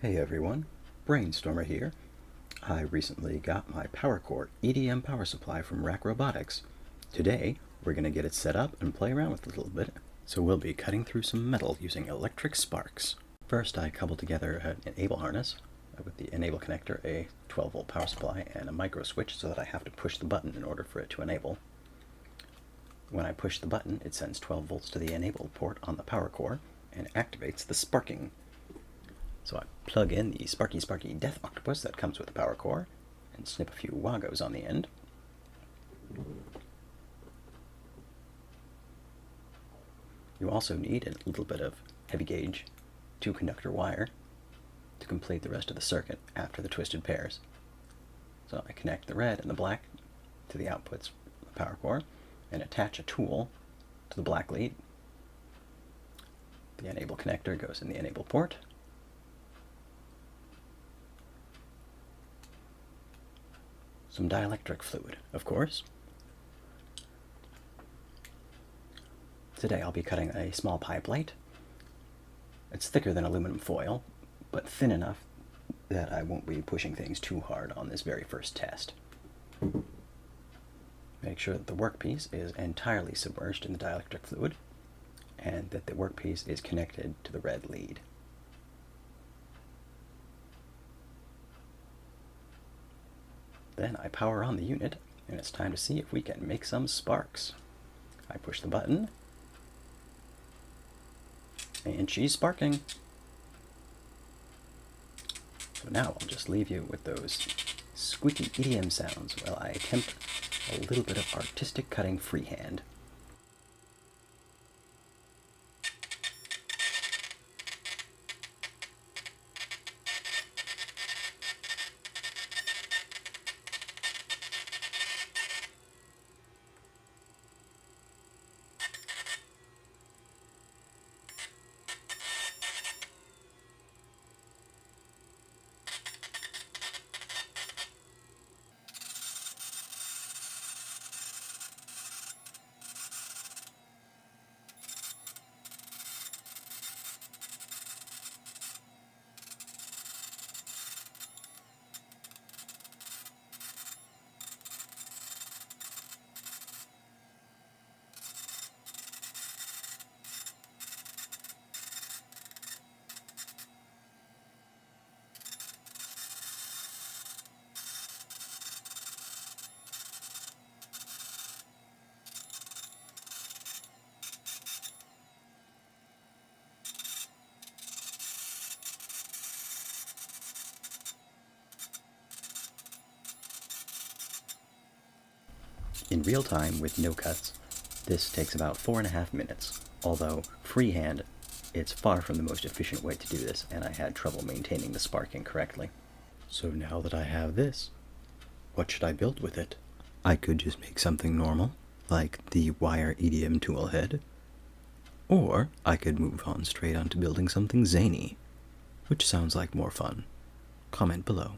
Hey everyone, Brainstormer here. I recently got my Powercore EDM power supply from RackRobotics. Today, we're going to get it set up and play around with it a little bit. So we'll be cutting through some metal using electric sparks. First, I coupled together an enable harness with the enable connector, a 12-volt power supply, and a micro switch so that I have to push the button in order for it to enable. When I push the button, it sends 12 volts to the enable port on the Powercore and activates the sparking. So I plug in the Sparky Death Octopus that comes with the Powercore and snip a few Wagos on the end. You also need a little bit of heavy gauge 2-conductor wire to complete the rest of the circuit after the twisted pairs. So I connect the red and the black to the outputs of the Powercore and attach a tool to the black lead. The enable connector goes in the enable port. Some dielectric fluid, of course. Today I'll be cutting a small pipe light. It's thicker than aluminum foil, but thin enough that I won't be pushing things too hard on this very first test. Make sure that the workpiece is entirely submerged in the dielectric fluid and that the workpiece is connected to the red lead. Then I power on the unit, and it's time to see if we can make some sparks. I push the button, and she's sparking. So now I'll just leave you with those squeaky EDM sounds while I attempt a little bit of artistic cutting freehand. In real time, with no cuts, this takes about 4.5 minutes, although freehand, it's far from the most efficient way to do this, and I had trouble maintaining the sparking correctly. So now that I have this, what should I build with it? I could just make something normal, like the wire EDM tool head, or I could move on straight onto building something zany, which sounds like more fun. Comment below.